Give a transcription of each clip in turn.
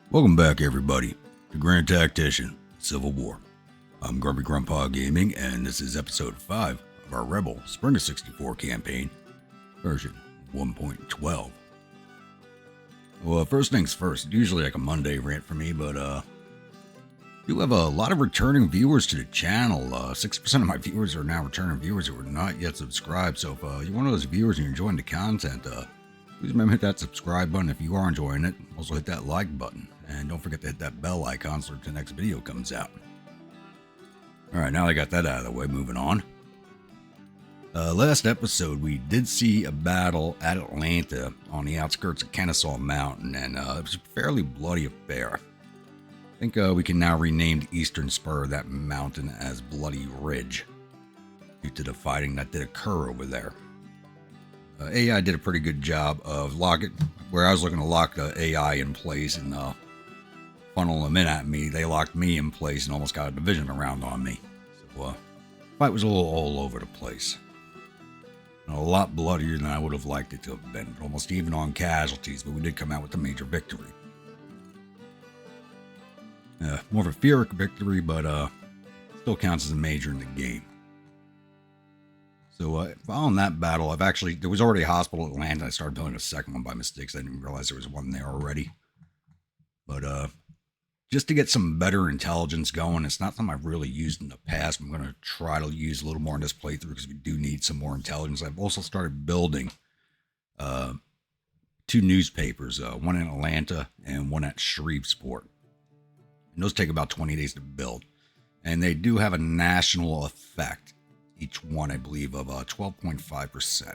Welcome back, everybody, to Grand Tactician Civil War. I'm Grumpy Grandpa Gaming, and this is episode 5 of our Rebel Spring of 64 campaign, version 1.12. Well, first things first, usually like a Monday rant for me, but do have a lot of returning viewers to the channel. 6% of my viewers are now returning viewers who are not yet subscribed, so if you're one of those viewers and you're enjoying the content, please remember to hit that subscribe button if you are enjoying it. Also hit that like button. And don't forget to hit that bell icon so the next video comes out. Alright, now I got that out of the way, moving on. Last episode, we did see a battle at Atlanta on the outskirts of Kennesaw Mountain, and it was a fairly bloody affair. I think we can now rename the eastern spur of that mountain as Bloody Ridge, due to the fighting that did occur over there. AI did a pretty good job of where I was looking to lock the AI in place and funnel them in at me. They locked me in place and almost got a division around on me. So fight was a little all over the place. And a lot bloodier than I would have liked it to have been, almost even on casualties, but we did come out with a major victory. More of a Pyrrhic victory, but still counts as a major in the game. So following that battle, there was already a hospital at Atlanta. I started building a second one by mistake. I didn't realize there was one there already. But just to get some better intelligence going, it's not something I've really used in the past. I'm going to try to use a little more in this playthrough because we do need some more intelligence. I've also started building 2 newspapers, one in Atlanta and one at Shreveport. And those take about 20 days to build. And they do have a national effect. Each one, I believe, of 12.5%.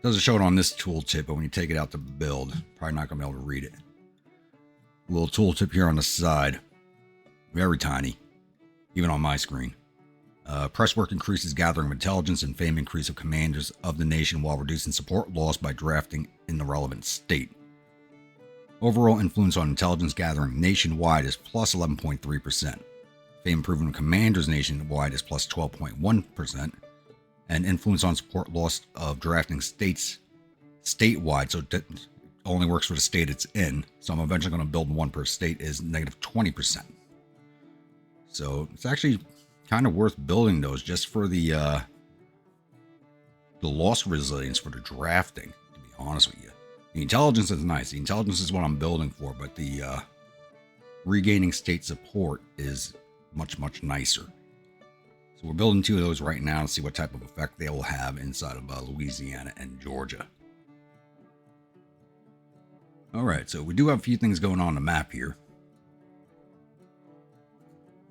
Doesn't show it on this tooltip, but when you take it out to build, probably not going to be able to read it. A little tooltip here on the side. Very tiny, even on my screen. Press work increases gathering of intelligence and fame increase of commanders of the nation while reducing support loss by drafting in the relevant state. Overall influence on intelligence gathering nationwide is plus 11.3%. Fame improvement of commanders nationwide is plus 12.1%. And influence on support loss of drafting states statewide, so it only works for the state it's in. So I'm eventually going to build one per state is negative 20%. So it's actually kind of worth building those just for the loss resilience for the drafting, to be honest with you. The intelligence is nice. The intelligence is what I'm building for, but the regaining state support is much, much nicer. So we're building 2 of those right now to see what type of effect they will have inside of Louisiana and Georgia. Alright, so we do have a few things going on the map here.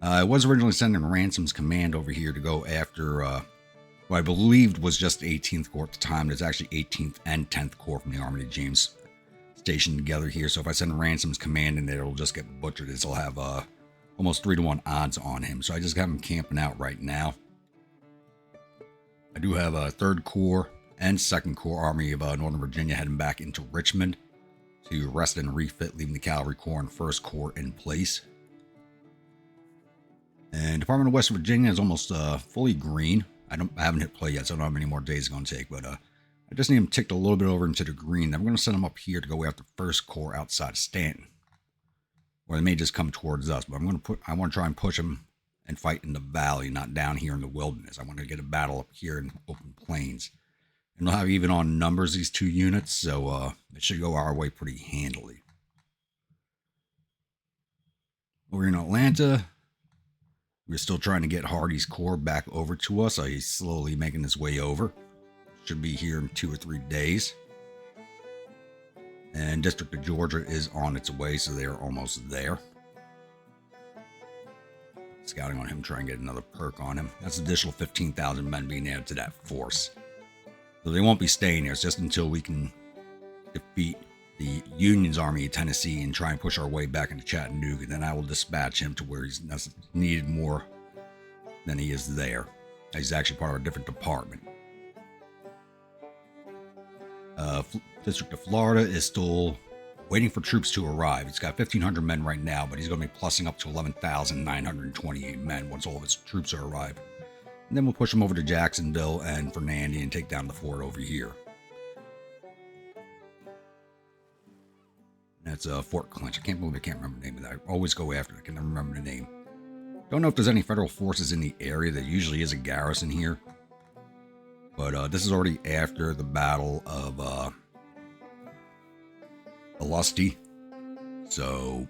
I was originally sending Ransom's command over here to go after what I believed was just the 18th Corps at the time. There's actually 18th and 10th Corps from the Army of James stationed together here. So if I send Ransom's command in there, it'll just get butchered. It'll have almost 3-to-1 odds on him. So I just have him camping out right now. I do have a 3rd Corps and 2nd Corps Army of Northern Virginia heading back into Richmond to rest and refit, leaving the Cavalry Corps and 1st Corps in place. And Department of West Virginia is almost fully green. I haven't hit play yet, so I don't know how many more days it's going to take, but I just need them ticked a little bit over into the green. Then I'm going to send them up here to go after 1st Corps outside of Stanton, or they may just come towards us. But I want to try and push them and fight in the valley, not down here in the wilderness. I want to get a battle up here in open plains, and they'll have even on numbers these 2 units, so it should go our way pretty handily. Over in Atlanta, we're still trying to get Hardy's Corps back over to us. He's slowly making his way over. Should be here in 2 or 3 days. And District of Georgia is on its way, so they are almost there. Scouting on him, trying to get another perk on him. That's an additional 15,000 men being added to that force. So they won't be staying here. It's just until we can defeat the Union's Army of Tennessee and try and push our way back into Chattanooga. Then I will dispatch him to where he's needed more than he is there. He's actually part of a different department. District of Florida is still waiting for troops to arrive. He's got 1,500 men right now, but he's going to be plussing up to 11,928 men once all of his troops are arrived. And then we'll push him over to Jacksonville and Fernandina and take down the fort over here. That's Fort Clinch. I can't believe I can't remember the name of that. I always go after it. I can never remember the name. Don't know if there's any federal forces in the area. There usually is a garrison here. But this is already after the Battle of Alusty. So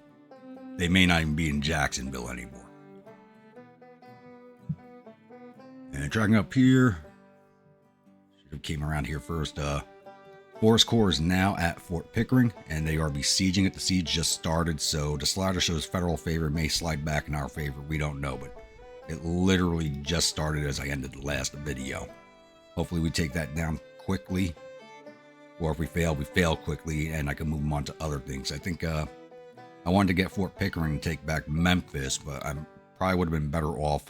they may not even be in Jacksonville anymore. And tracking up here. Should have came around here first. Forest Corps is now at Fort Pickering, and they are besieging it. The siege just started, so the slider shows federal favor, may slide back in our favor. We don't know, but it literally just started as I ended the last video. Hopefully we take that down quickly, or if we fail quickly, and I can move them on to other things. I think I wanted to get Fort Pickering and take back Memphis, but I probably would have been better off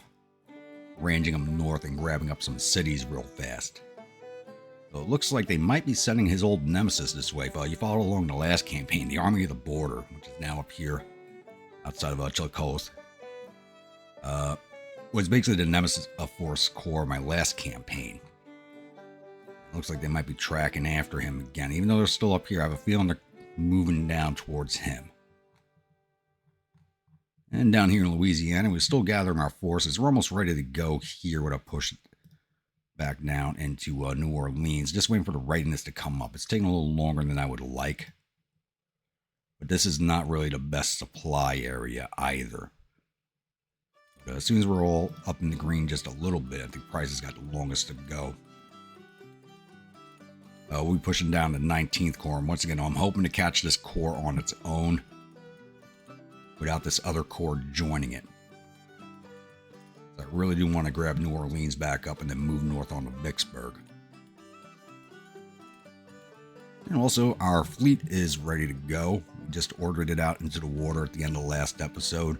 ranging them north and grabbing up some cities real fast. So it looks like they might be sending his old nemesis this way. If you followed along the last campaign, the Army of the Border, which is now up here outside of Chillicothe, was basically the nemesis of Forest Corps my last campaign. Looks like they might be tracking after him again. Even though they're still up here, I have a feeling they're moving down towards him. And down here in Louisiana, we're still gathering our forces. We're almost ready to go here with a push back down into New Orleans. Just waiting for the readiness to come up. It's taking a little longer than I would like. But this is not really the best supply area either. But as soon as we're all up in the green just a little bit, I think Price has got the longest to go. We'll be pushing down the 19th Corps. And once again, I'm hoping to catch this corps on its own without this other corps joining it. I really do want to grab New Orleans back up and then move north on to Vicksburg. And also, our fleet is ready to go. We just ordered it out into the water at the end of the last episode.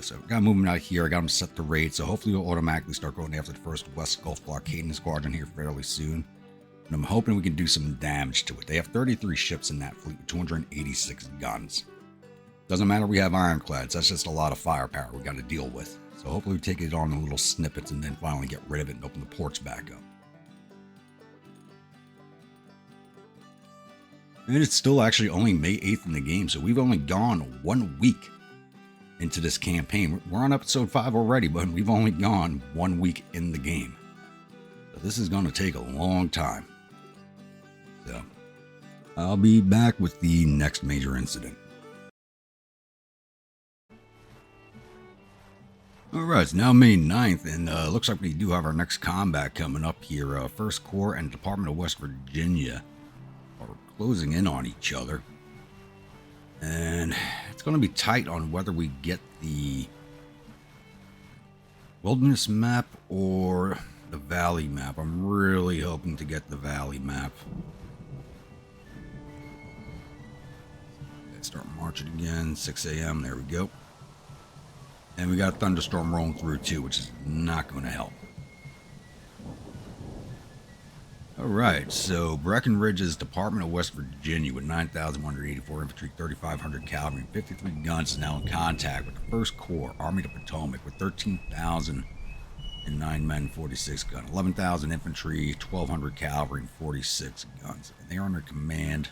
So got moving out here. I got them set to raid, so hopefully we'll automatically start going after the first West Gulf blockading squadron here fairly soon. And I'm hoping we can do some damage to it. They have 33 ships in that fleet with 286 guns. Doesn't matter we have ironclads. That's just a lot of firepower we got to deal with. So hopefully we take it on in little snippets and then finally get rid of it and open the ports back up. And it's still actually only May 8th in the game, so we've only gone 1 week into this campaign. We're on episode 5 already, but we've only gone 1 week in the game. So this is going to take a long time. So I'll be back with the next major incident. Alright, it's now May 9th, and looks like we do have our next combat coming up here. First Corps and Department of West Virginia are closing in on each other. And it's going to be tight on whether we get the wilderness map or the valley map. I'm really hoping to get the valley map. Let's start marching again, 6 a.m. There we go. And we got a thunderstorm rolling through too, which is not going to help. Alright, so Breckenridge's Department of West Virginia with 9,184 infantry, 3,500 cavalry, and 53 guns is now in contact with the 1st Corps, Army of the Potomac, with 13,009 men, 46 guns, 11,000 infantry, 1,200 cavalry, and 46 guns. And they are under command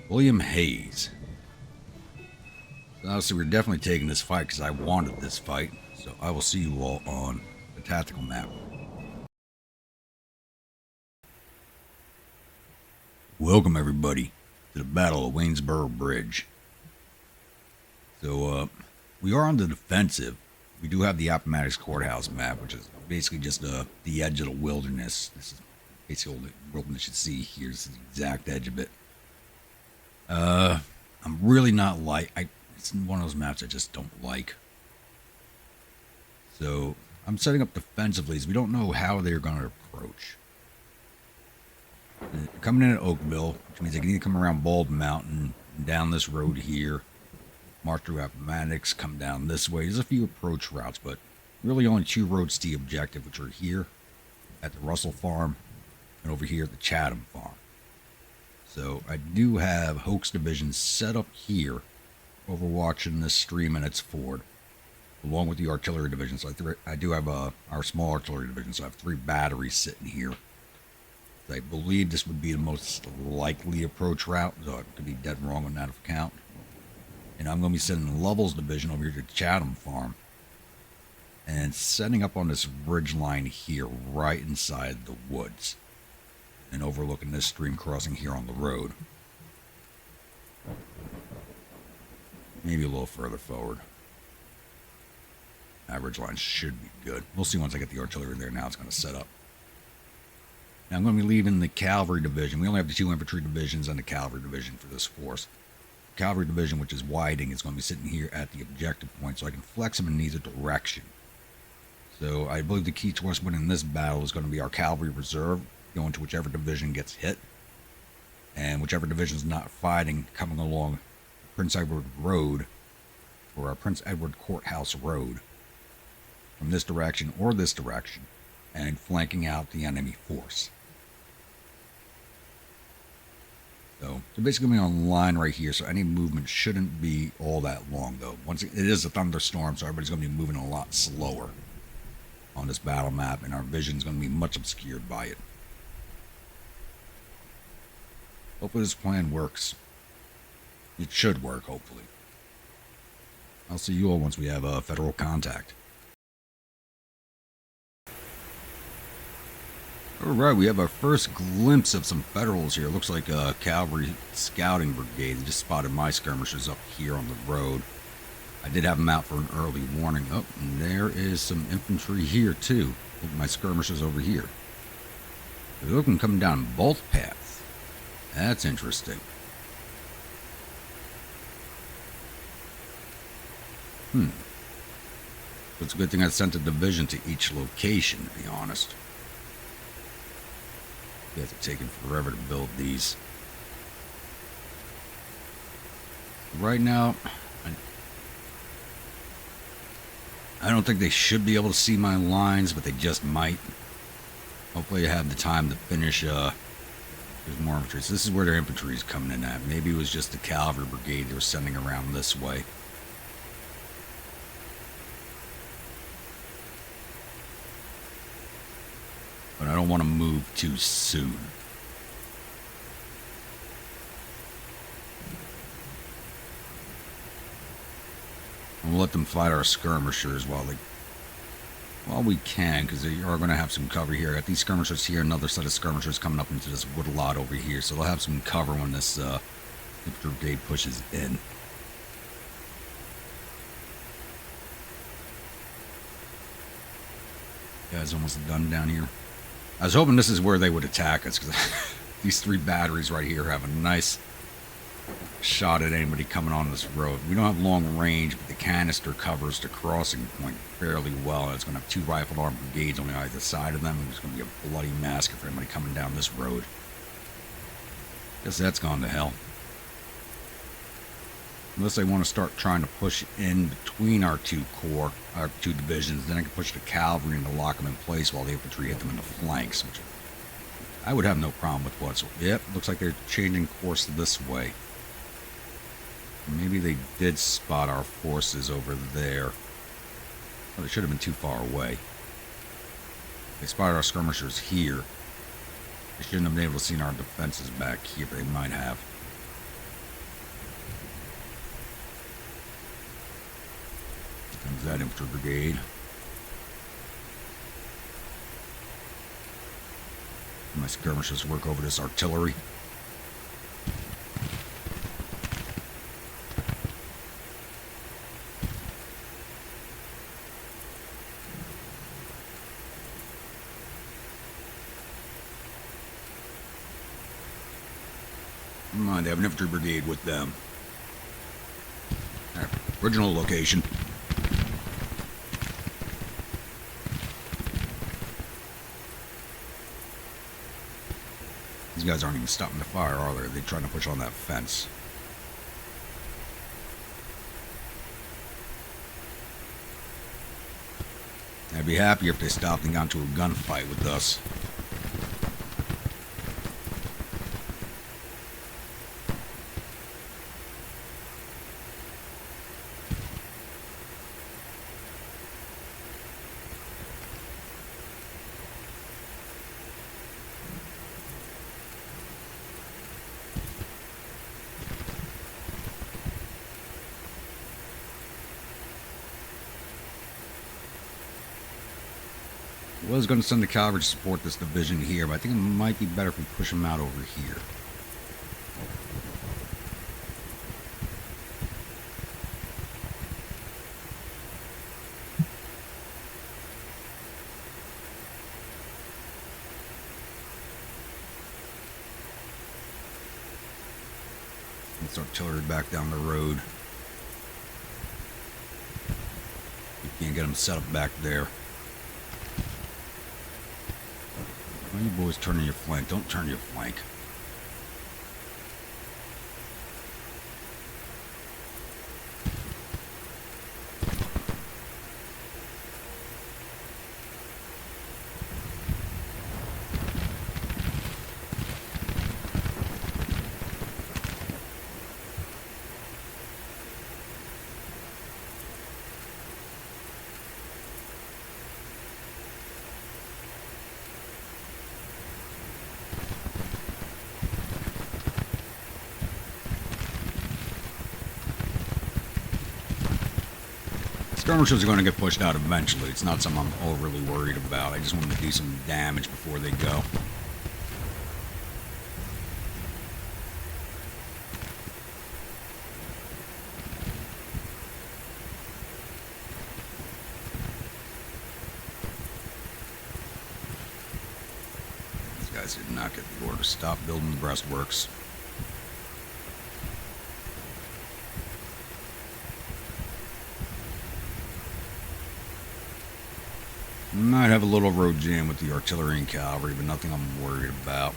William Hayes. Obviously, we're definitely taking this fight because I wanted this fight. So I will see you all on the tactical map. Welcome, everybody, to the Battle of Waynesboro Bridge. So, we are on the defensive. We do have the Appomattox Courthouse map, which is basically just the edge of the wilderness. This is basically all the wilderness you see here. This is the exact edge of it. I'm really not it's one of those maps I just don't like. So I'm setting up defensively as we don't know how they're going to approach. They're coming in at Oakville, which means they can either come around Bald Mountain, down this road here, march through Appomattox, come down this way. There's a few approach routes, but really only 2 roads to the objective, which are here at the Russell Farm and over here at the Chatham Farm. So I do have Hoke's division set up here, overwatching this stream and its ford, along with the artillery division. So I do have our small artillery division, so I have 3 batteries sitting here. I believe this would be the most likely approach route, so I could be dead wrong on that account. And I'm going to be sending Lovell's division over here to Chatham Farm and setting up on this ridge line here right inside the woods and overlooking this stream crossing here on the road. Maybe a little further forward. That ridge line should be good. We'll see once I get the artillery there. Now it's going to set up. Now I'm going to be leaving the cavalry division. We only have the 2 infantry divisions and the cavalry division for this force. The cavalry division, which is Whiting, is going to be sitting here at the objective point, so I can flex them in either direction. So I believe the key to us winning this battle is going to be our cavalry reserve going to whichever division gets hit, and whichever division is not fighting coming along Prince Edward Road, or Prince Edward Courthouse Road, from this direction or this direction, and flanking out the enemy force. So they're basically going to be on line right here, so any movement shouldn't be all that long, though. Once it is a thunderstorm, so everybody's going to be moving a lot slower on this battle map, and our vision is going to be much obscured by it. Hopefully this plan works. It should work, hopefully. I'll see you all once we have federal contact. Alright, we have our first glimpse of some Federals here. Looks like a cavalry scouting brigade. They just spotted my skirmishers up here on the road. I did have them out for an early warning. Oh, and there is some infantry here too. Look at my skirmishers over here. They're looking coming down both paths. That's interesting. It's a good thing I sent a division to each location, to be honest. You guys are taking forever to build these. Right now, I don't think they should be able to see my lines, but they just might. Hopefully I have the time to finish. There's more infantry. So this is where their infantry is coming in at. Maybe it was just the cavalry brigade they were sending around this way. But I don't want to move too soon. We'll let them fight our skirmishers while we can, because they are going to have some cover here. I got these skirmishers here, another set of skirmishers coming up into this wood lot over here, so they'll have some cover when this infantry brigade pushes in. Guys, almost done down here. I was hoping this is where they would attack us, because these 3 batteries right here have a nice shot at anybody coming on this road. We don't have long range, but the canister covers the crossing point fairly well. It's going to have 2 rifle armed brigades on either side of them, and it's going to be a bloody massacre for anybody coming down this road. Guess that's gone to hell. Unless they want to start trying to push in between our 2 divisions, then I can push the cavalry in to lock them in place while the infantry hit them in the flanks, which I would have no problem with whatsoever. Yep, looks like they're changing course this way. Maybe they did spot our forces over there. Oh, they should have been too far away. They spotted our skirmishers here. They shouldn't have been able to see our defenses back here, but they might have. Comes that infantry brigade. My skirmishers work over this artillery. Come on, they have an infantry brigade with them. All right, original location. These guys aren't even stopping to fire, are they? They're trying to push on that fence. I'd be happier if they stopped and got into a gunfight with us. I was going to send the cavalry to support this division here, but I think it might be better if we push them out over here. Let's artillery back down the road. We can't get them set up back there. Why are you boys turning your flank? Don't turn your flank. Skirmishers are going to get pushed out eventually. It's not something I'm overly worried about. I just want them to do some damage before they go. These guys did not get the order to stop building the breastworks. Might have a little road jam with the artillery and cavalry, but nothing I'm worried about.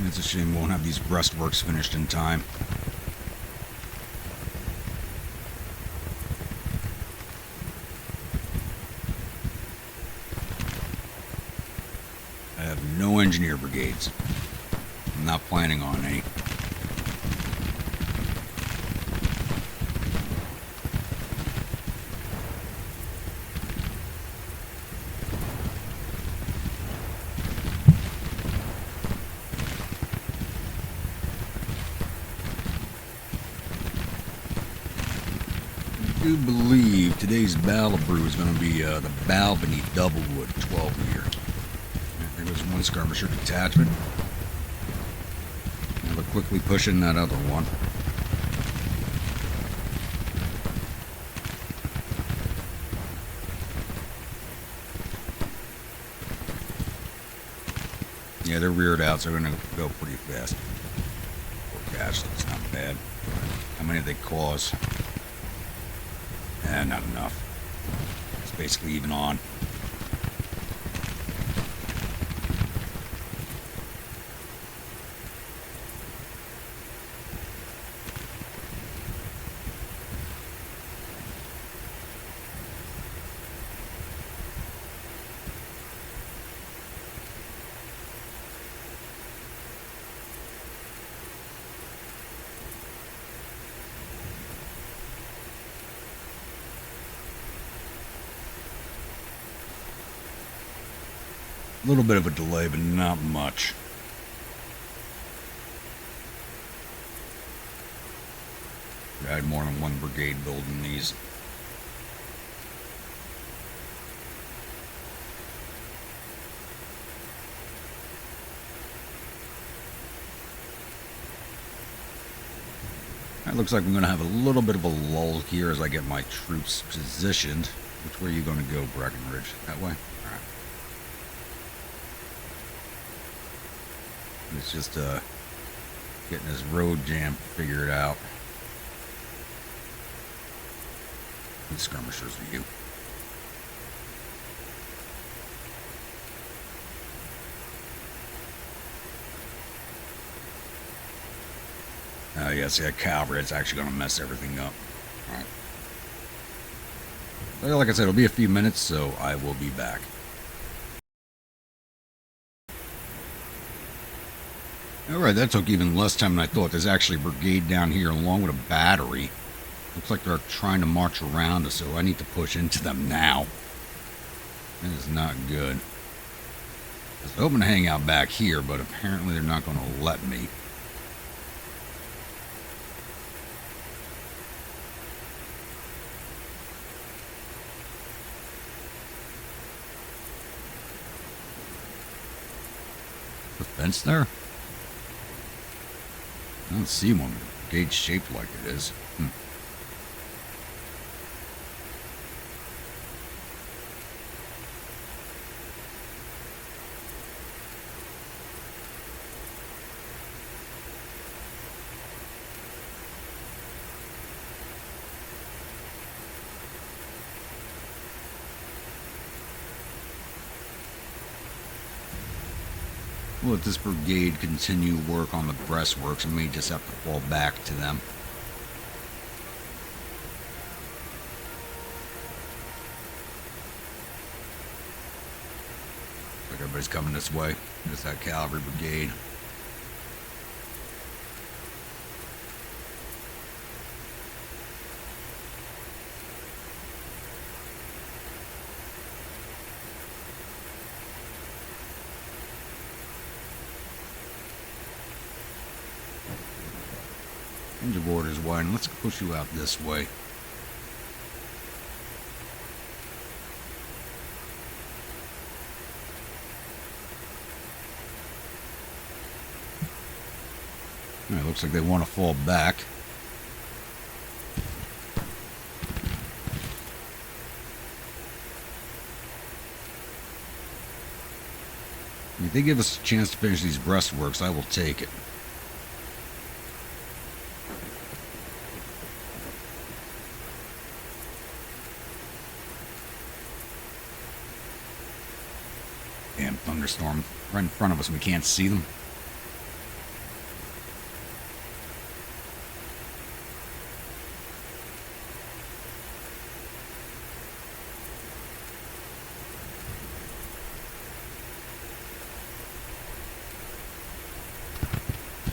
It's a shame we won't have these breastworks finished in time. I have no engineer brigades. I'm not planning on any. I do believe today's battle brew is going to be the battle beneath Doublewood, 12 year. There goes one skirmisher detachment. Now they're quickly pushing that other one. Yeah, they're reared out, so they're going to go pretty fast. Poor casualties, not bad. How many did they cause? Not enough. It's basically even on. A little bit of a delay, but not much. I had more than one brigade building these. It looks like I'm going to have a little bit of a lull here as I get my troops positioned. Which way are you going to go, Breckenridge? That way? Alright. It's just getting this road jam figured out. These skirmishers are you. Yeah, see that cavalry, it's actually going to mess everything up. Alright. Well, like I said, it'll be a few minutes, so I will be back. Alright, that took even less time than I thought. There's actually a brigade down here along with a battery. Looks like they're trying to march around us, so I need to push into them now. That is not good. I was hoping to hang out back here, but apparently they're not going to let me. The fence there? I don't see one. The gate's shaped like it is. We'll let this brigade continue work on the breastworks and may just have to fall back to them. Like everybody's coming this way. There's that cavalry brigade. Change of orders, wide. Let's push you out this way. Alright, looks like they want to fall back. If they give us a chance to finish these breastworks, I will take it. Damn thunderstorm right in front of us and we can't see them.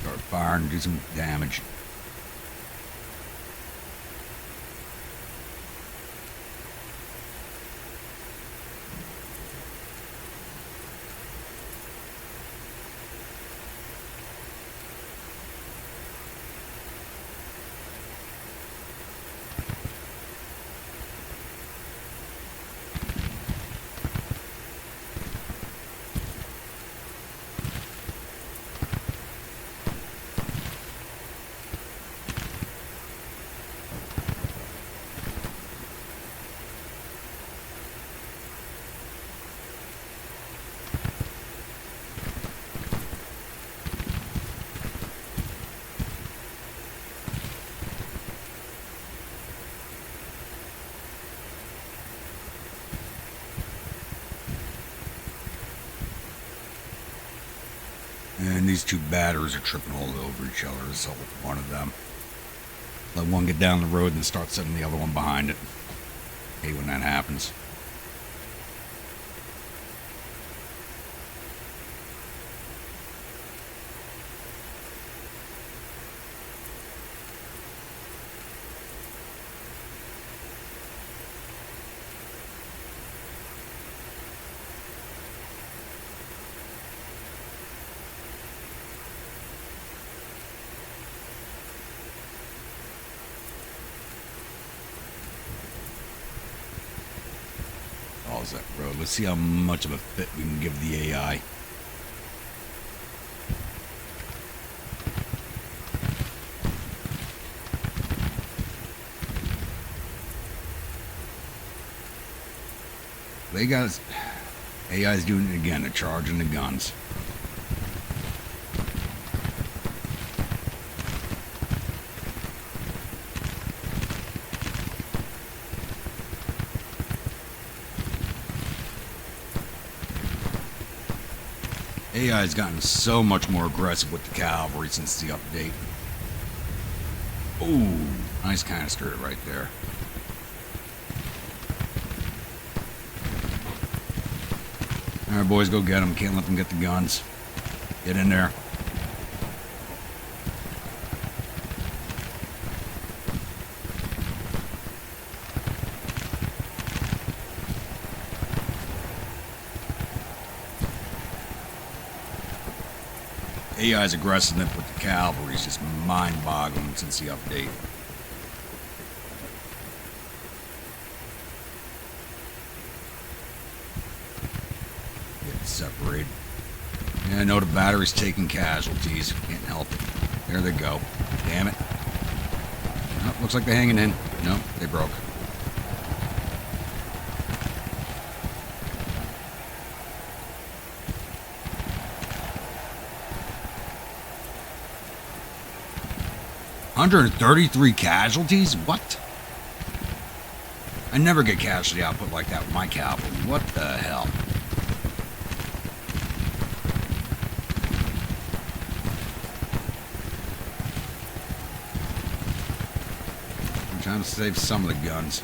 Start firing and do some damage. And these two batteries are tripping all over each other. Let's help with one of them. Let one get down the road and start setting the other one behind it. Hate when that happens. How's that road? Let's see how much of a fit we can give the AI. They got AI's doing it again. They're charging the guns. AI has gotten so much more aggressive with the cavalry since the update. Ooh, nice canister right there. Alright, boys, go get them. Can't let them get the guns. Get in there. AI's aggressiveness with the cavalry is just mind-boggling since the update. Getting separated. Yeah, I know the battery's taking casualties. Can't help it. There they go. Damn it. Oh, looks like they're hanging in. No, they broke. $133 casualties? What? I never get casualty output like that with my cavalry. What the hell? I'm trying to save some of the guns.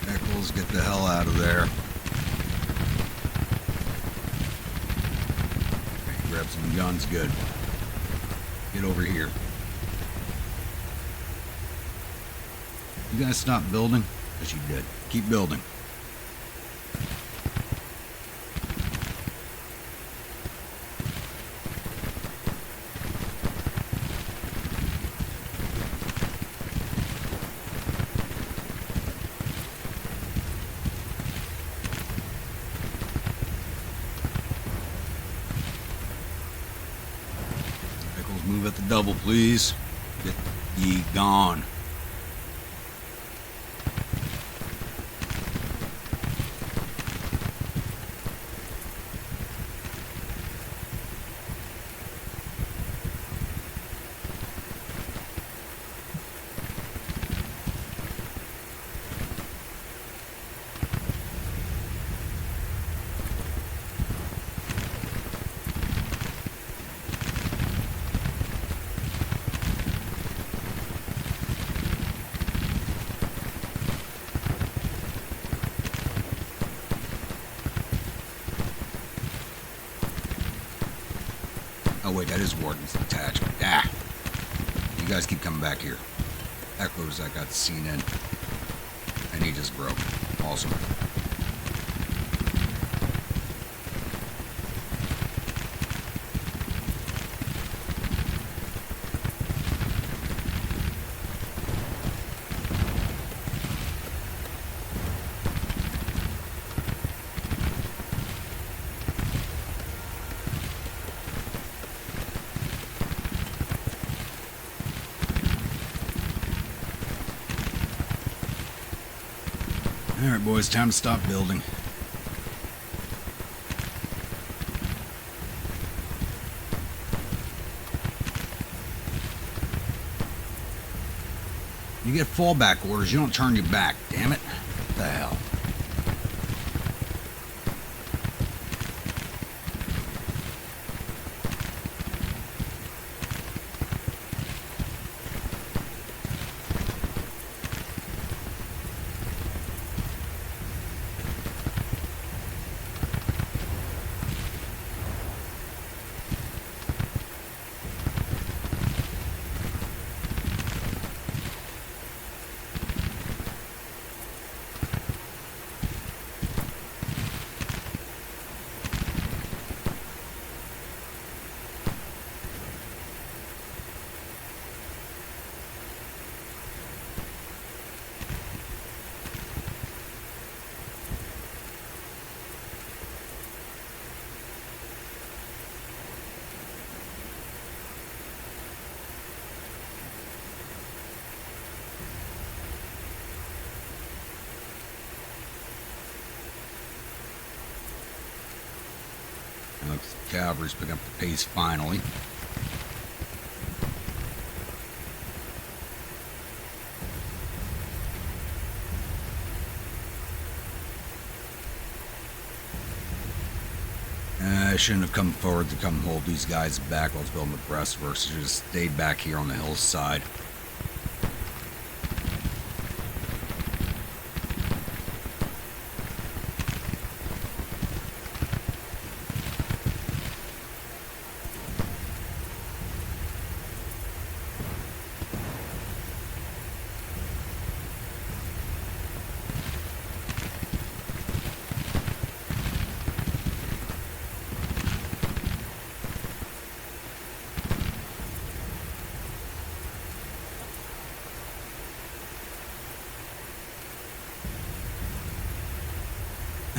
Eccles, get the hell out of there. Okay, grab some guns, good. Get over here. You guys stop building? Yes, you did. Keep building. Move at the double, please. Get ye gone. Oh wait, that is Warden's detachment. Ah! You guys keep coming back here. Echoes I got seen in. And he just broke. Awesome. Alright boys, time to stop building. You get fallback orders, you don't turn your back, damn it. What the hell? And looks like the cavalry's picking up the pace finally. I shouldn't have come forward to come hold these guys back while I was building the breastworks. I should have stayed back here on the hillside.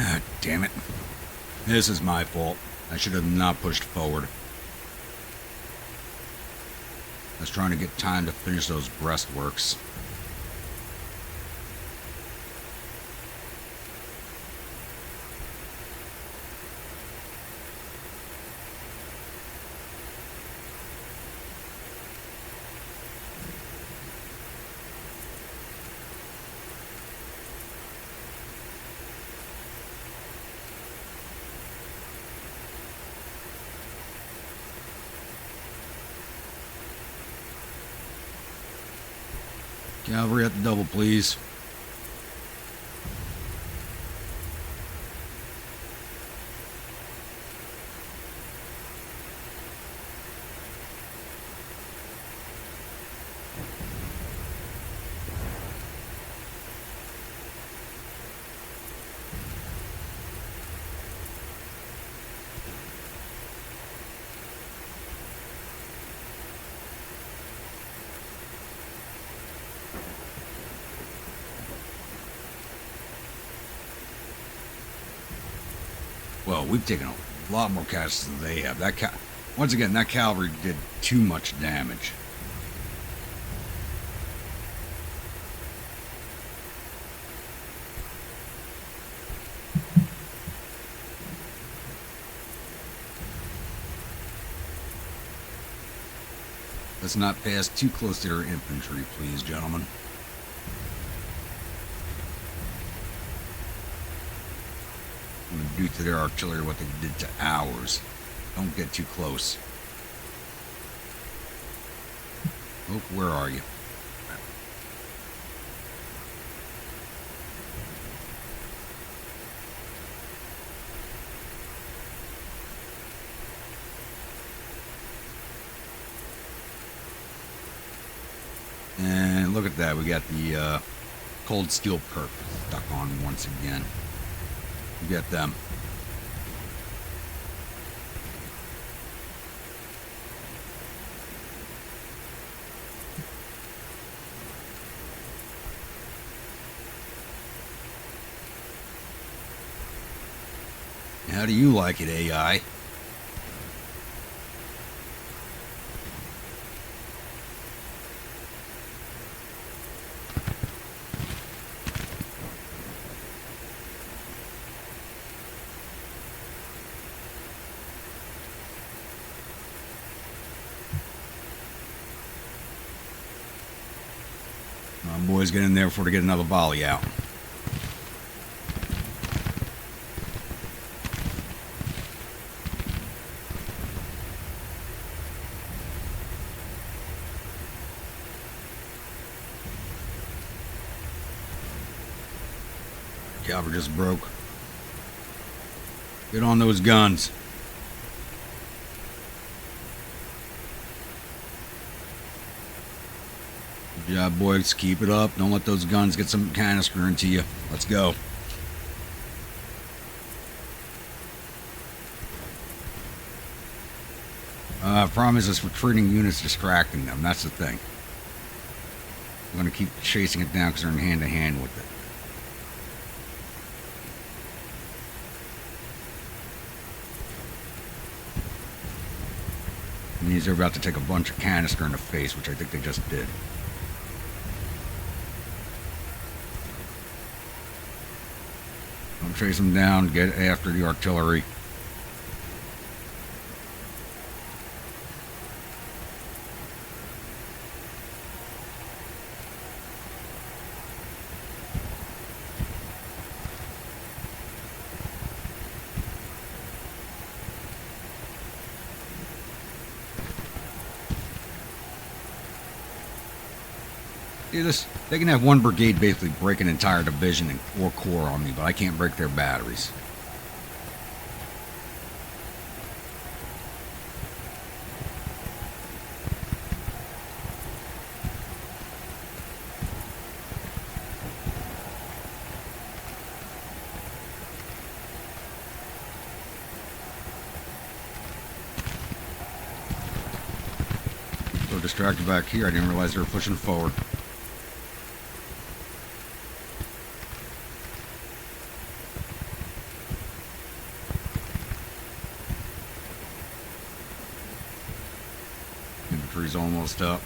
Ah, damn it. This is my fault. I should have not pushed forward. I was trying to get time to finish those breastworks. Cavalry at the double, please. Well, we've taken a lot more casualties than they have. Once again, that cavalry did too much damage. Let's not pass too close to their infantry, please, gentlemen. I'm going to do to their artillery what they did to ours. Don't get too close. Oh, where are you? And look at that, we got the cold steel perk stuck on once again. We got them. How do you like it, AI? Boys, get in there before they get another volley out. Cavalry just broke. Get on those guns. Good job, boys. Keep it up. Don't let those guns get some canister into you. Let's go. Problem is this retreating unit's distracting them. That's the thing. I'm going to keep chasing it down because they're in hand-to-hand with it. It means they're about to take a bunch of canister in the face, which I think they just did. Don't chase them down. Get after the artillery. See this? They can have one brigade basically break an entire division and or corps on me, but I can't break their batteries. So distracted back here, I didn't realize they were pushing forward. Infantry's almost up.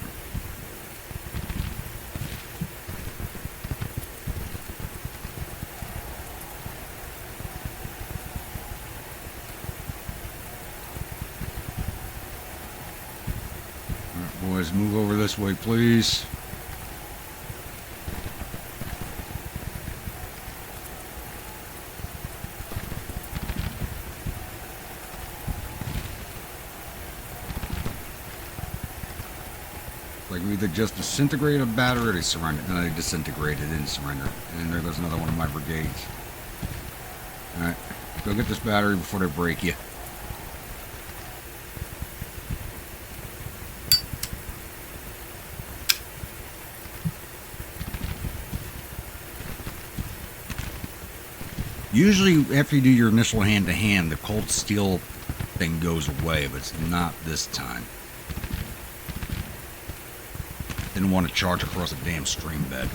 Alright, boys, move over this way, please. Like we either just disintegrated a battery or they surrendered. No, they disintegrated and surrendered. And there goes another one of my brigades. Alright, go get this battery before they break you. Usually after you do your initial hand-to-hand, the cold steel thing goes away, but it's not this time. Didn't want to charge across a damn stream bed.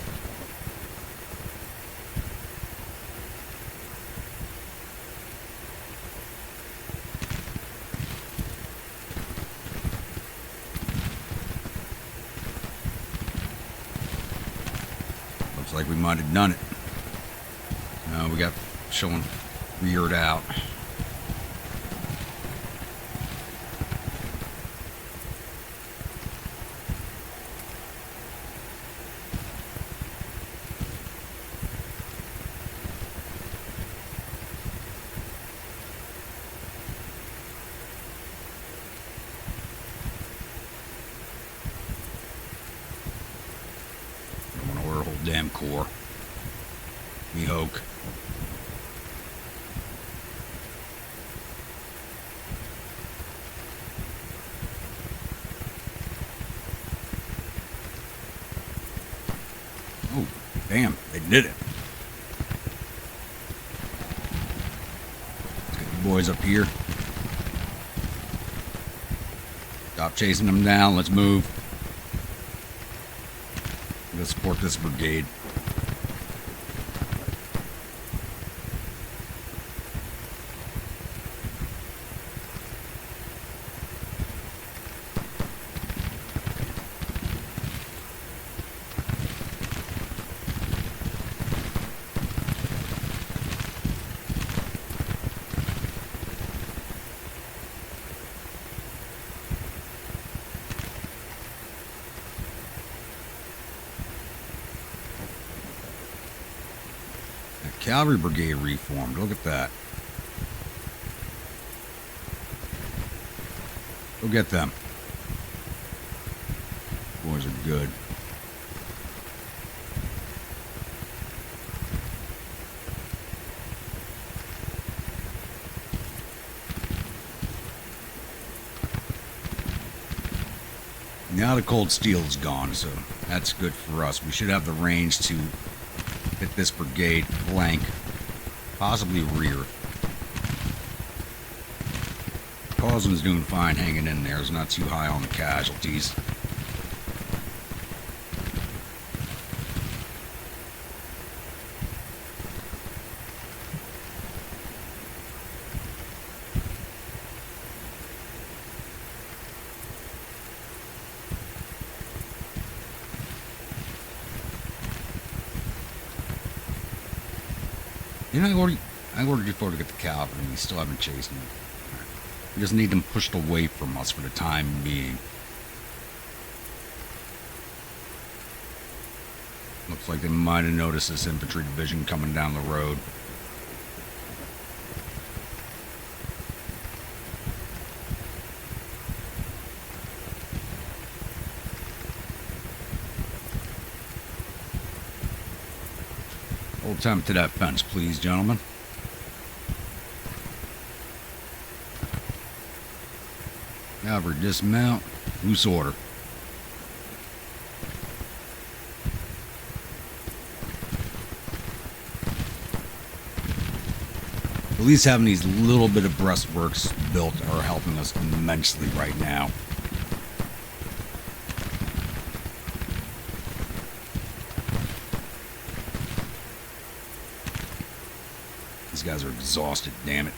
Looks like we might have done it. No, we got showing reared out. Damn core. Me hoke. Oh, damn, they did it. Let's get the boys up here. Stop chasing them down, let's move. Let's support this brigade. Cavalry brigade reformed. Look at that. Go get them. Boys are good. Now the cold steel is gone, so that's good for us. We should have the range to hit this brigade flank, possibly rear. Causman's doing fine hanging in there. It's not too high on the casualties. You know, I ordered you for to get the cavalry, and we still haven't chased them. We just need them pushed away from us for the time being. Looks like they might have noticed this infantry division coming down the road. Hold time to that fence, please, gentlemen. Cavalry dismount. Loose order. At least having these little bit of breastworks built are helping us immensely right now. These guys are exhausted, damn it.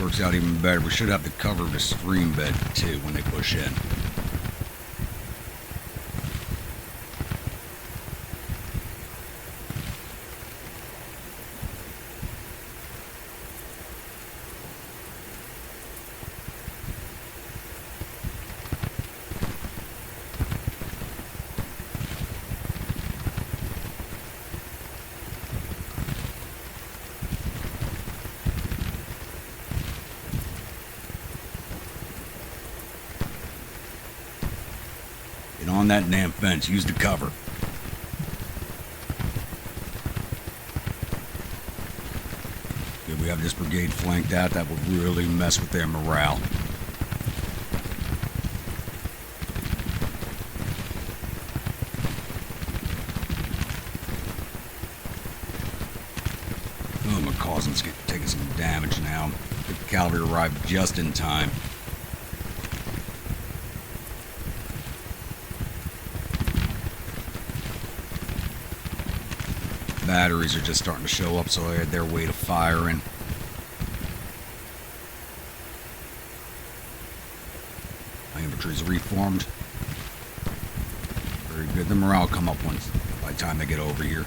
Works out even better. We should have the cover of the stream bed too when they push in. On that damn fence. Use the cover. If we have this brigade flanked out, that would really mess with their morale. Oh, McCausland's taking some damage now. The cavalry arrived just in time. Batteries are just starting to show up, so they had their way to firing. My infantry's reformed. Very good. The morale come up once by the time they get over here.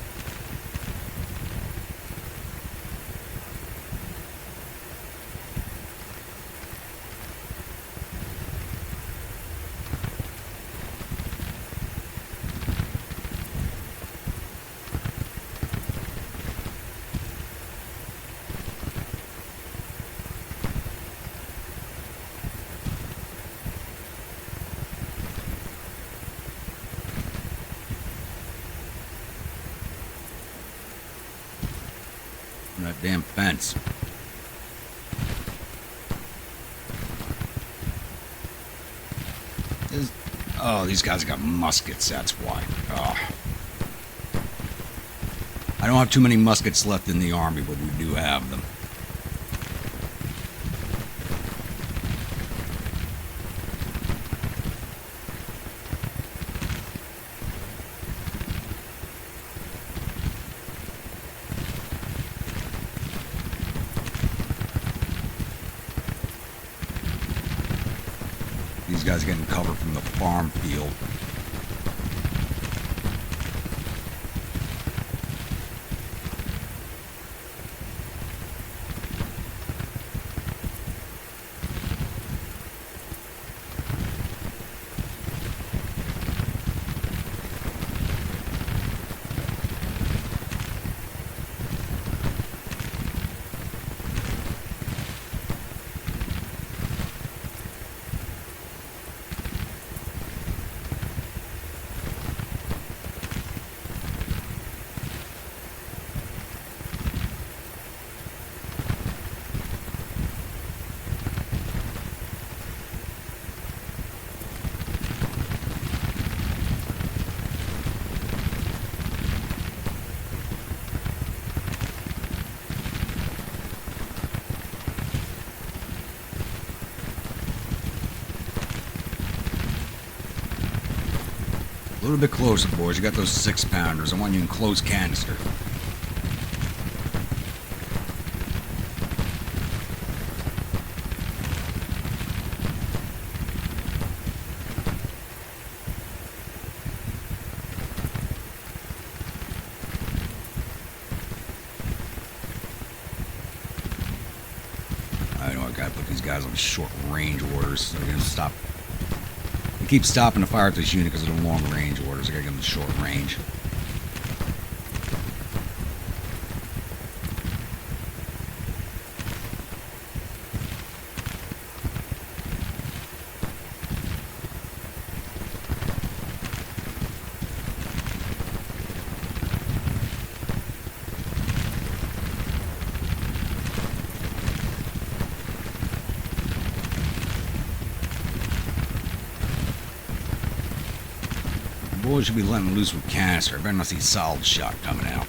That damn fence. Oh, these guys got muskets, that's why. Oh. I don't have too many muskets left in the army, but we do have them. These guys getting cover from the farm field. A little bit closer, boys. You got those 6-pounders. I want you in close canister. I gotta put these guys on short range orders so they're gonna stop. They keep stopping to fire at this unit because of the long range orders. I gotta get them to short range. Boys should be letting loose with canister. I better not see solid shot coming out.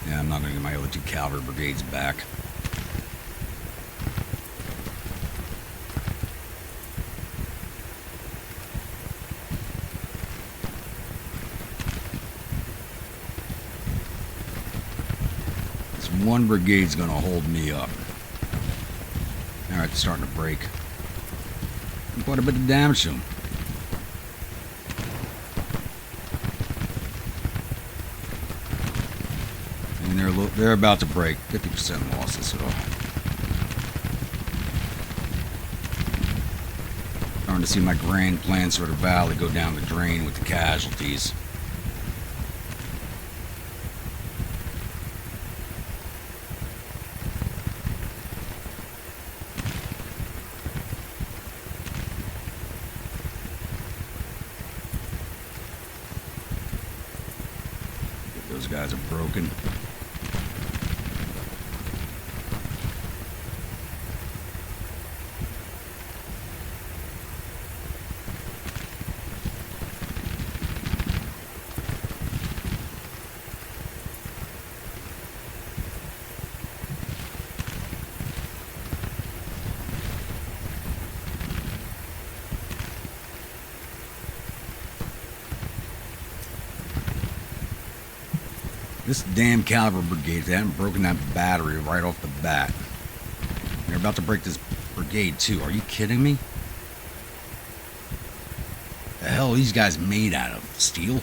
Yeah, I'm not going to get my other two cavalry brigades back. One brigade's gonna hold me up. Alright, it's starting to break. Quite a bit of damage to them. And they're about to break. 50% losses, so. Starting to see my grand plans for the valley go down the drain with the casualties. Those guys are broken. This damn cavalry brigade, they haven't broken that battery right off the bat. They're about to break this brigade too. Are you kidding me? The hell are these guys made out of? Steel?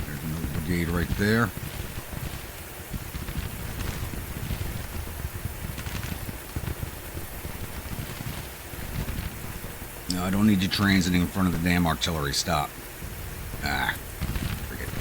There's another brigade right there. No, I don't need you transiting in front of the damn artillery. Stop. Ah, forget it.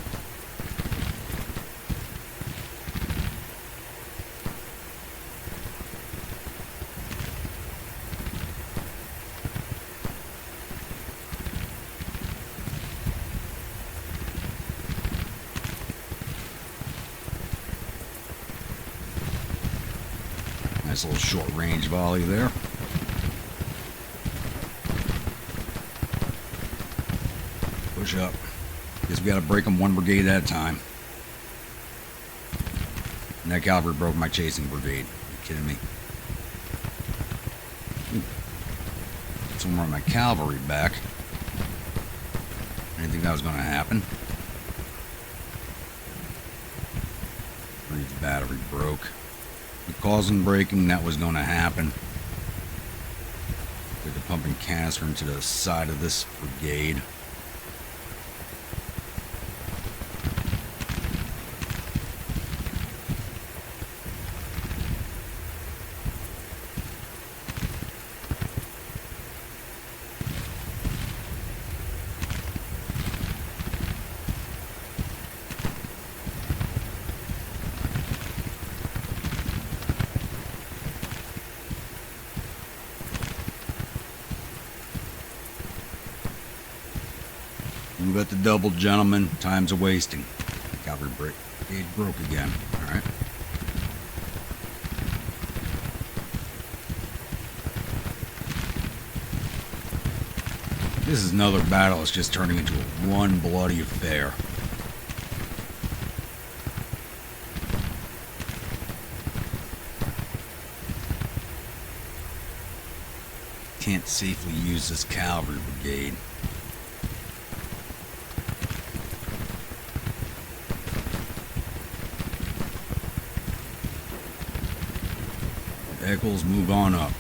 Nice little short range volley there. Push up. Guess we gotta break them one brigade at a time. And that cavalry broke my chasing brigade. Are you kidding me? Get some more of my cavalry back. I didn't think that was gonna happen. The battery broke. Because of breaking, that was gonna happen. Get the pumping canister into the side of this brigade. Move at the double, gentlemen. Time's a wasting. Cavalry brigade broke again. Alright. This is another battle that's just turning into one bloody affair. Can't safely use this cavalry brigade. Vehicles, move on up.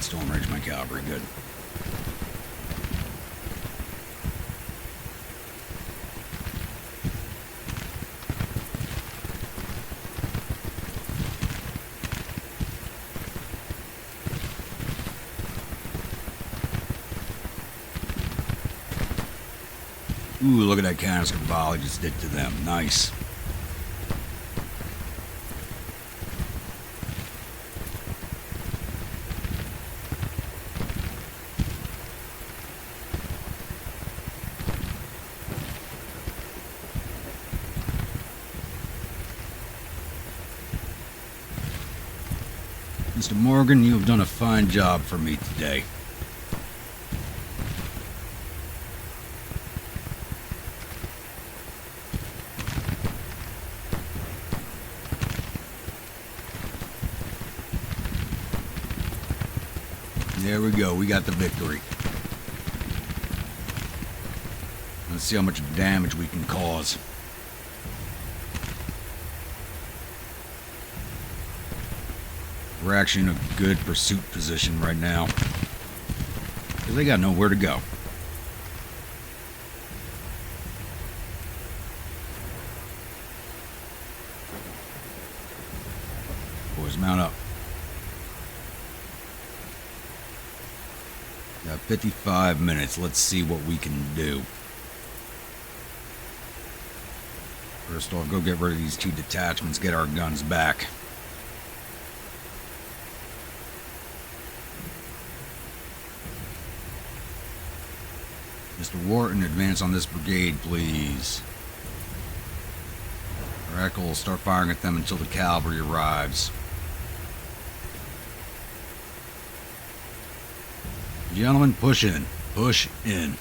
Storm Rage my cavalry, good. Ooh, look at that canister volley just did to them. Nice. Mr. Morgan, you have done a fine job for me today. There we go, we got the victory. Let's see how much damage we can cause. We're actually in a good pursuit position right now, because they got nowhere to go. Boys, mount up. Got 55 minutes. Let's see what we can do. First off, go get rid of these 2 detachments, get our guns back. Mr. Wharton, advance on this brigade, please. Oracle will start firing at them until the cavalry arrives. Gentlemen, push in. Push in.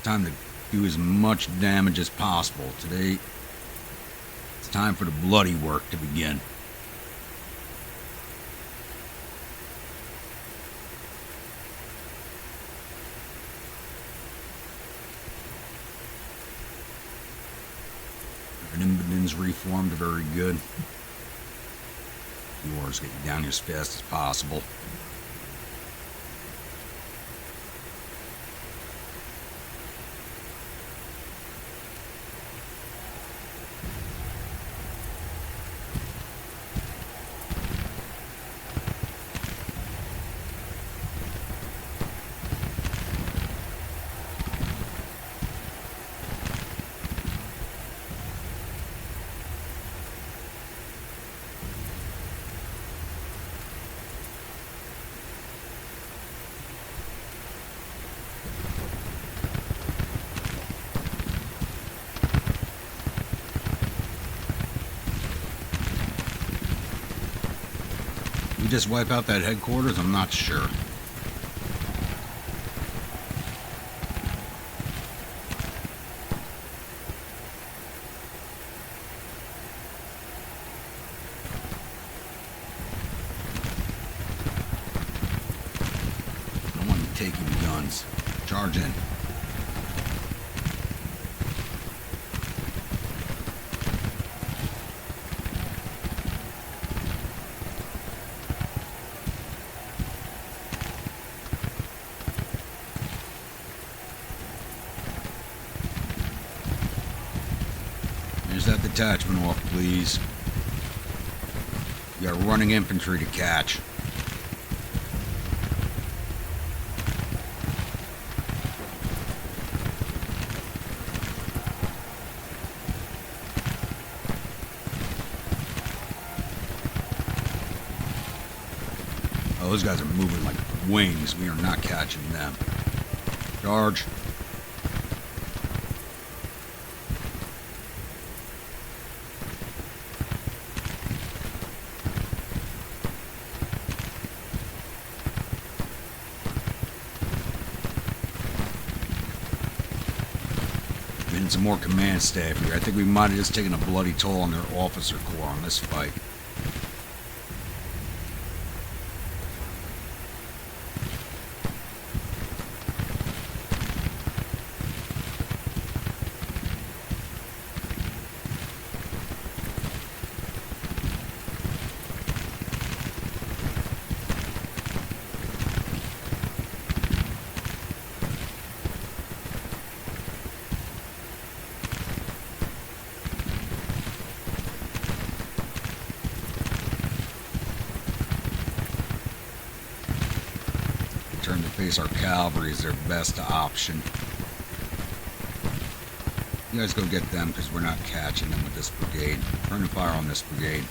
Time to do as much damage as possible. Today, it's time for the bloody work to begin. Nimbin's reformed, very good. Yours, get you down here as fast as possible. We just wipe out that headquarters? I'm not sure. I don't want to take any guns. Charge in. There's that detachment off, please. You got running infantry to catch. Oh, those guys are moving like wings. We are not catching them. Charge. Getting some more command staff here. I think we might have just taken a bloody toll on their officer corps on this fight. face our cavalry is their best option. You guys go get them because we're not catching them with this brigade. Turning fire on this brigade.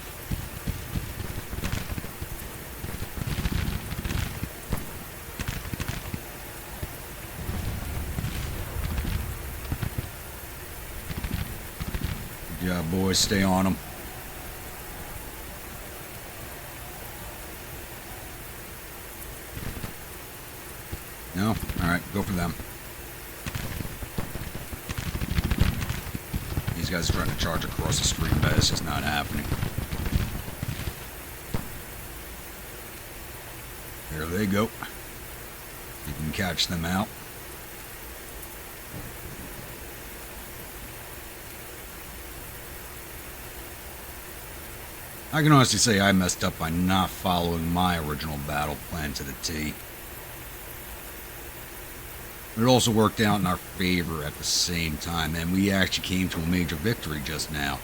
Good job, boys. Stay on them. No? Alright, go for them. These guys are trying to charge across the stream, but it's just not happening. There they go. You can catch them out. I can honestly say I messed up by not following my original battle plan to the T. But it also worked out in our favor at the same time, and we actually came to a major victory just now.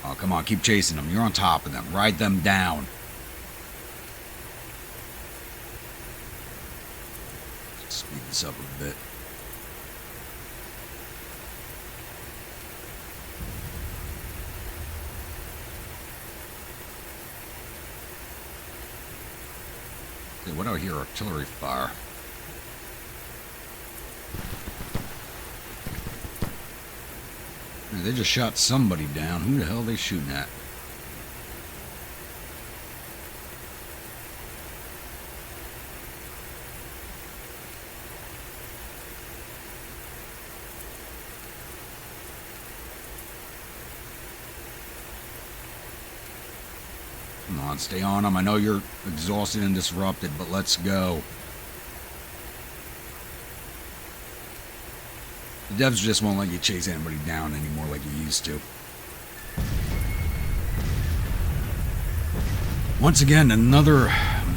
Oh, come on, keep chasing them. You're on top of them. Ride them down. Let's speed this up a bit. Okay, what do I hear? Artillery fire. They just shot somebody down. Who the hell are they shooting at? Come on, stay on them. I know you're exhausted and disrupted, but let's go. The devs just won't let you chase anybody down anymore like you used to. Once again, another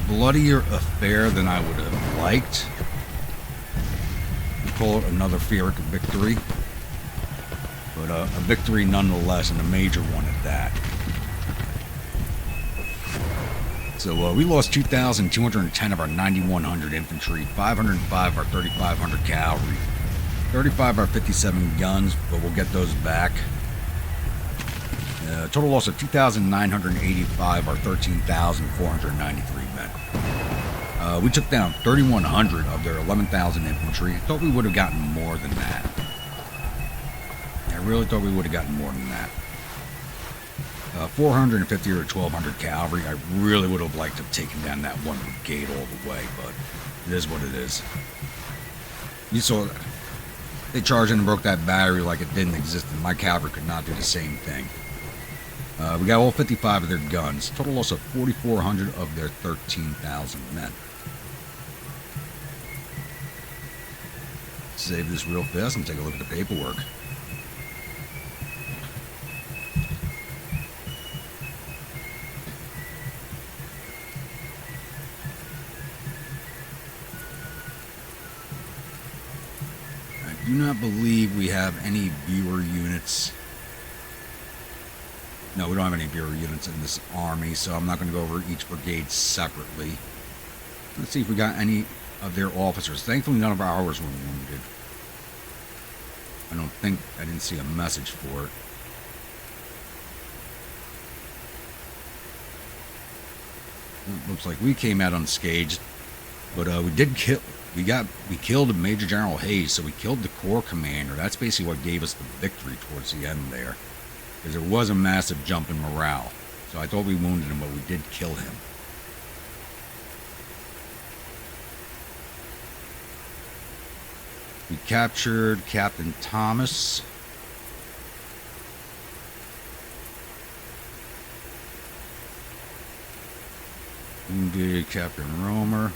bloodier affair than I would have liked. We call it another Pyrrhic victory. But a victory nonetheless, and a major one at that. So we lost 2,210 of our 9,100 infantry, 505 of our 3,500 cavalry, 35 of our 57 guns, but we'll get those back. Total loss of 2,985 of our 13,493 men. We took down 3,100 of their 11,000 infantry. I thought we would have gotten more than that. I really thought we would have gotten more than that. 450 or 1,200 cavalry. I really would have liked to have taken down that one brigade all the way, but it is what it is. You saw they charged in and broke that battery like it didn't exist, and my cavalry could not do the same thing. We got all 55 of their guns. Total loss of 4,400 of their 13,000 men. Save this real fast and take a look at the paperwork. I do not believe we have any viewer units. No, we don't have any viewer units in this army, so I'm not going to go over each brigade separately. Let's see if we got any of their officers. Thankfully, none of ours were wounded. I didn't see a message for it. Looks like we came out unscathed, but we killed Major General Hayes, so we killed the Corps commander. That's basically what gave us the victory towards the end there, because there was a massive jump in morale. So I thought we wounded him, but we did kill him. We captured Captain Thomas. Wounded Captain Romer.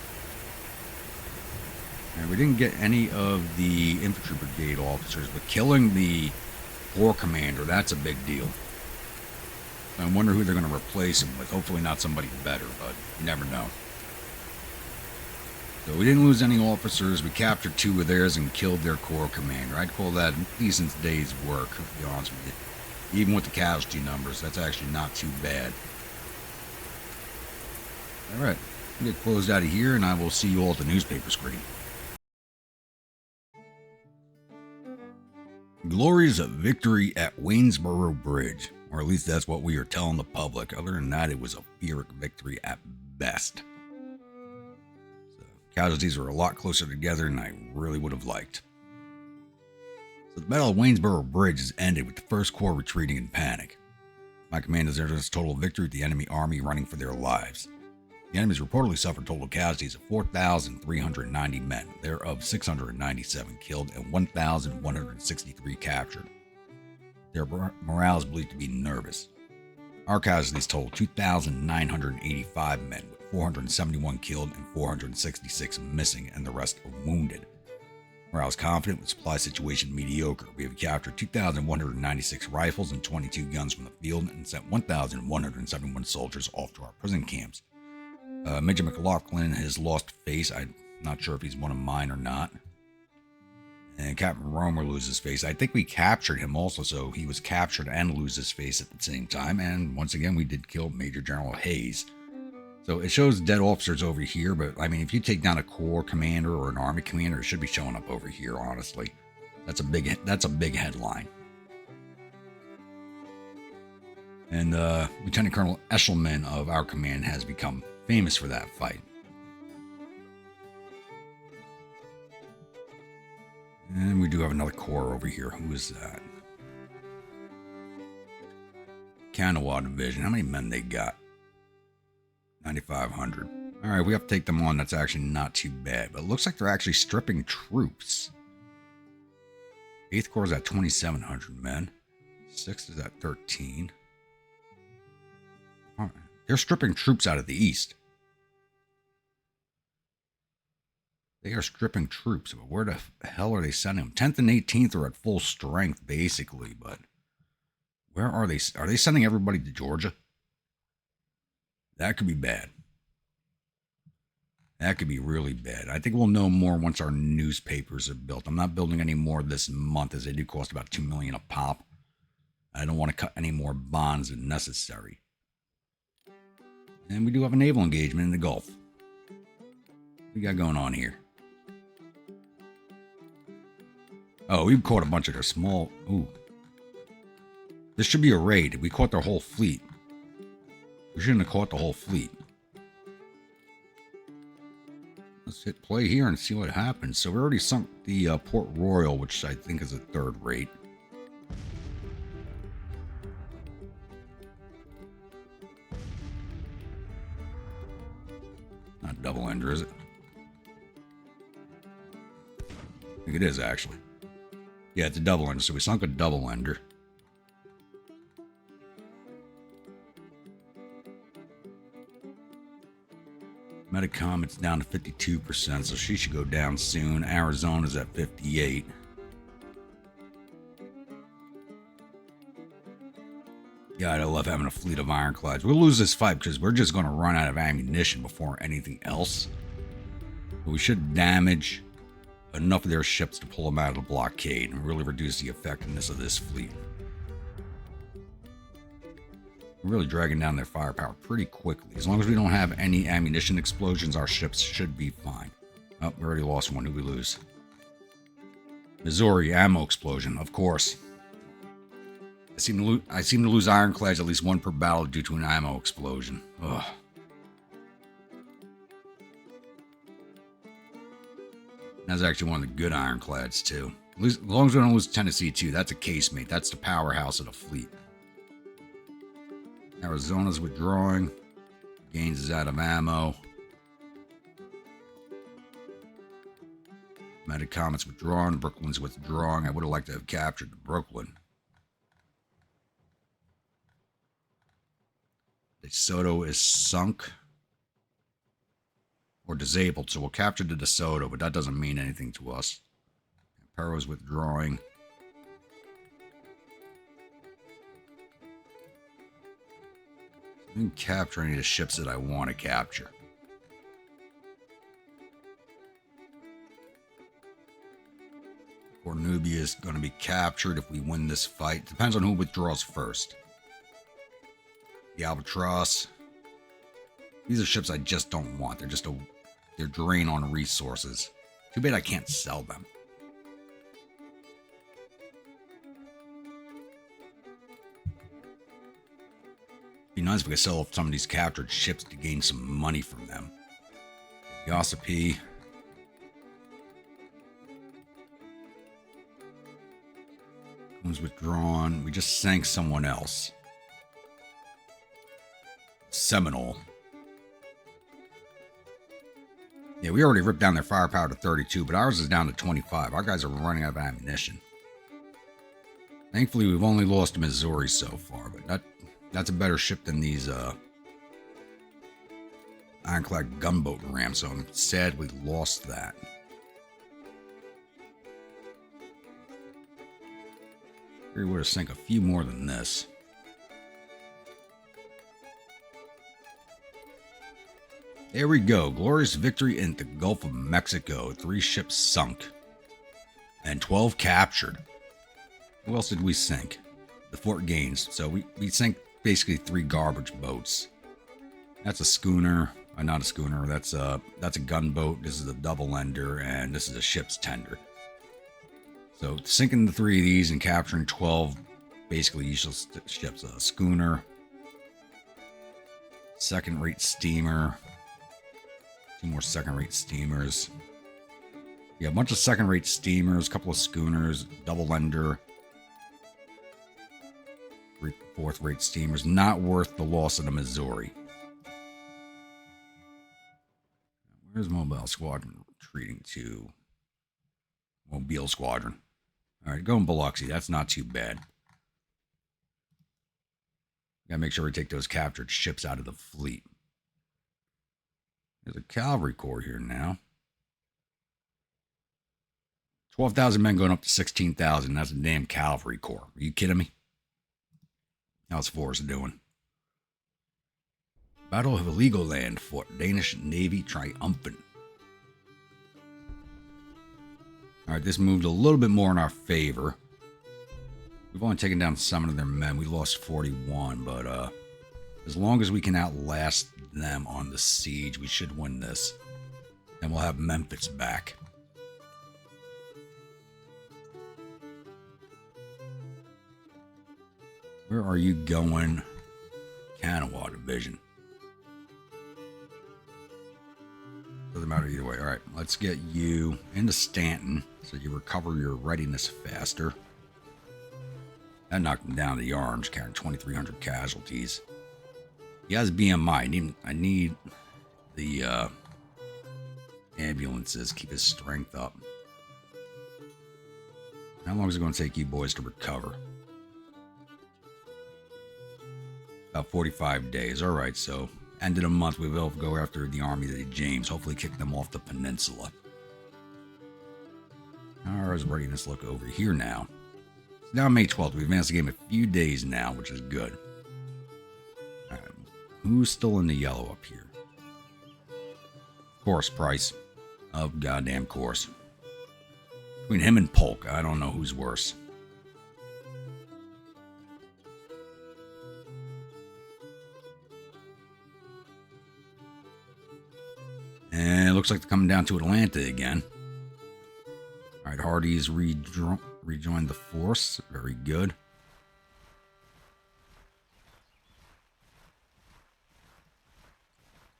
And we didn't get any of the infantry brigade officers, but killing the Corps commander, that's a big deal. I wonder who they're going to replace him with. Hopefully not somebody better, but you never know. So we didn't lose any officers. We captured 2 of theirs and killed their Corps commander. I'd call that a decent day's work, to be honest with you. Even with the casualty numbers, that's actually not too bad. Alright, we'll get closed out of here, and I will see you all at the newspaper screen. Glories of victory at Waynesboro Bridge, or at least that's what we are telling the public. Other than that, it was a Pyrrhic victory at best. So, casualties were a lot closer together than I really would have liked. So the Battle of Waynesboro Bridge has ended with the First Corps retreating in panic. My command has earned us total victory with the enemy army running for their lives. The enemies reportedly suffered total casualties of 4,390 men, thereof 697 killed and 1,163 captured. Their morale is believed to be nervous. Our casualties total 2,985 men, with 471 killed and 466 missing, and the rest are wounded. Morale is confident, with supply situation mediocre. We have captured 2,196 rifles and 22 guns from the field and sent 1,171 soldiers off to our prison camps. Major McLaughlin has lost face. I'm not sure if he's one of mine or not. And Captain Romer loses face. I think we captured him also, so he was captured and loses face at the same time. And once again, we did kill Major General Hayes. So it shows dead officers over here, but I mean, if you take down a Corps commander or an Army commander, it should be showing up over here, honestly. That's a big headline. And Lieutenant Colonel Eshelman of our command has become famous for that fight. And we do have another Corps over here. Who is that? Kanawha Division. How many men they got? 9,500. Alright, we have to take them on. That's actually not too bad. But it looks like they're actually stripping troops. 8th Corps is at 2,700 men. 6th is at 13. They're stripping troops out of the east. They are stripping troops, but where the hell are they sending them? 10th and 18th are at full strength, basically, but where are they? Are they sending everybody to Georgia? That could be bad. That could be really bad. I think we'll know more once our newspapers are built. I'm not building any more this month, as they do cost about $2 million a pop. I don't want to cut any more bonds than necessary. And we do have a naval engagement in the Gulf. What we got going on here? Oh, we caught a bunch of their small... Ooh. This should be a raid. We caught their whole fleet. We shouldn't have caught the whole fleet. Let's hit play here and see what happens. So we already sunk the Port Royal, which I think is a third rate. Not double ender, is it? I think it is, actually. Yeah, it's a double ender, so we sunk a double ender. Metacom, it's down to 52%, so she should go down soon. Arizona's at 58. God, I love having a fleet of ironclads. We'll lose this fight because we're just going to run out of ammunition before anything else. But we should damage enough of their ships to pull them out of the blockade and really reduce the effectiveness of this fleet. We're really dragging down their firepower pretty quickly. As long as we don't have any ammunition explosions, our ships should be fine. Oh, we already lost one. Who we lose? Missouri, ammo explosion, of course. I seem to lose ironclads at least one per battle due to an ammo explosion. Ugh. That's actually one of the good ironclads, too. As long as we don't lose Tennessee, too. That's a casemate. That's the powerhouse of the fleet. Arizona's withdrawing. Gaines is out of ammo. Metacomet's withdrawn. Brooklyn's withdrawing. I would have liked to have captured Brooklyn. DeSoto is sunk. Or disabled, so we'll capture the DeSoto, but that doesn't mean anything to us. Pero's withdrawing. I didn't capture any of the ships that I want to capture. Cornubia is going to be captured if we win this fight. Depends on who withdraws first. The Albatross. These are ships I just don't want. They're drain on resources. Too bad I can't sell them. Be nice if we could sell off some of these captured ships to gain some money from them. Yossapi. Was withdrawn. We just sank someone else. Seminole. Yeah, we already ripped down their firepower to 32, but ours is down to 25. Our guys are running out of ammunition. Thankfully, we've only lost Missouri so far, but that's a better ship than these ironclad gunboat rams, so I'm sad we lost that. We would have sunk a few more than this. There we go. Glorious victory in the Gulf of Mexico. 3 ships sunk. And 12 captured. Who else did we sink? The Fort Gaines. So we sank basically 3 garbage boats. That's a schooner. Not a schooner. That's a gunboat. This is a double ender. And this is a ship's tender. So sinking the 3 of these and capturing 12 basically useless ships. A schooner, second-rate steamer, 2 more second-rate steamers. Yeah, a bunch of second-rate steamers, a couple of schooners, double ender, 3 fourth-rate steamers. Not worth the loss of the Missouri. Where's Mobile Squadron retreating to? Mobile Squadron. All right, go in Biloxi. That's not too bad. Gotta make sure we take those captured ships out of the fleet. There's a cavalry corps here now. 12,000 men going up to 16,000. That's a damn cavalry corps. Are you kidding me? How's Forrest doing? Battle of Heligoland fought Danish Navy triumphant. Alright, this moved a little bit more in our favor. We've only taken down 7 of their men. We lost 41, but as long as we can outlast them on the siege, we should win this. And we'll have Memphis back. Where are you going? Kanawha Division. Doesn't matter either way. All right, let's get you into Stanton so you recover your readiness faster. That knocked him down to the arms, carrying 2,300 casualties. He has BMI. I need the ambulances. Keep his strength up. How long is it going to take you boys to recover? About 45 days. All right, so end of the month, we will go after the Army of the James. Hopefully kick them off the peninsula. How does readiness look over here now? It's now May 12th. We've advanced the game a few days now, which is good. All right. Who's still in the yellow up here? Of course, Price. Of goddamn course. Between him and Polk, I don't know who's worse. And it looks like they're coming down to Atlanta again. All right, Hardy's rejoined the force. Very good.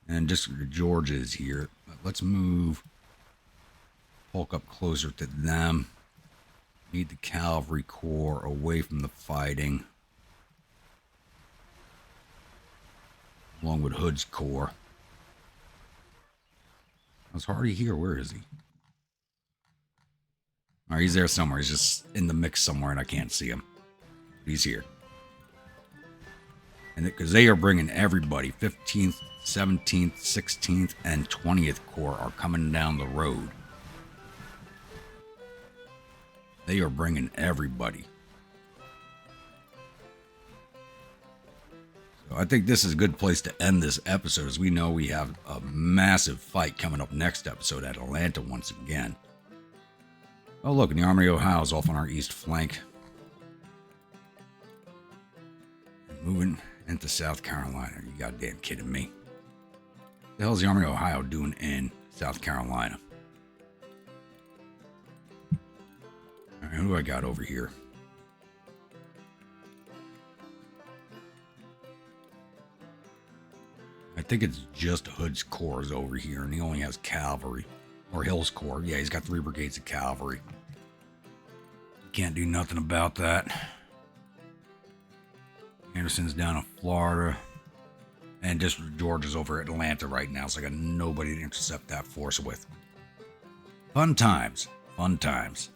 And just Georgia is here. Let's move Polk up closer to them. Need the cavalry corps away from the fighting. Along with Hood's corps. How's Hardy here? Where is he? All right, he's there somewhere. He's just in the mix somewhere and I can't see him. He's here. And because they are bringing everybody, 15th, 17th, 16th, and 20th Corps are coming down the road. They are bringing everybody. So I think this is a good place to end this episode, as we know we have a massive fight coming up next episode at Atlanta once again. Oh, look, and the Army of Ohio is off on our east flank. Moving into South Carolina. Are you goddamn kidding me? the hell is the Army of Ohio doing in South Carolina? All right, who do I got over here? I think it's just Hood's Corps over here, and he only has cavalry. Or Hill's Corps. Yeah, he's got 3 brigades of cavalry. Can't do nothing about that. Anderson's down in Florida. And District Georgia's over at Atlanta right now, so I got nobody to intercept that force with. Fun times. Fun times.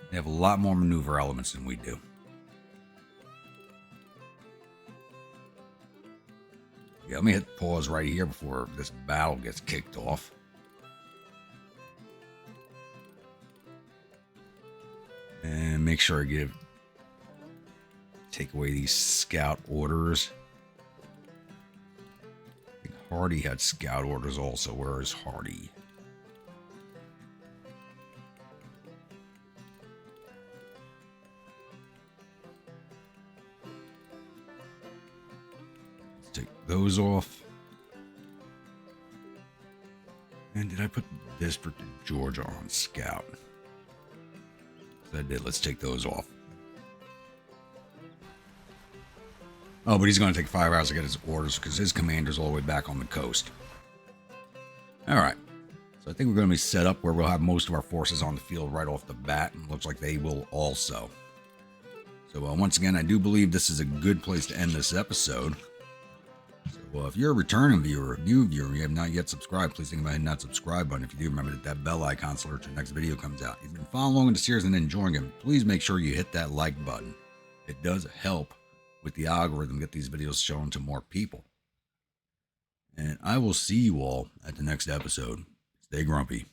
They have a lot more maneuver elements than we do. Yeah, let me hit pause right here before this battle gets kicked off. And make sure I take away these scout orders. I think Hardy had scout orders also. Where is Hardy? Take those off. And did I put the District of Georgia on scout? I did. Let's take those off. Oh, but he's going to take 5 hours to get his orders because his commander's all the way back on the coast. All right. So I think we're going to be set up where we'll have most of our forces on the field right off the bat. And looks like they will also. So once again, I do believe this is a good place to end this episode. So if you're a returning viewer, a new viewer, and you have not yet subscribed, please think about hitting that subscribe button. If you do, remember to hit that bell icon so that your next video comes out. If you've been following along in the series and enjoying them, please make sure you hit that like button. It does help with the algorithm get these videos shown to more people. And I will see you all at the next episode. Stay grumpy.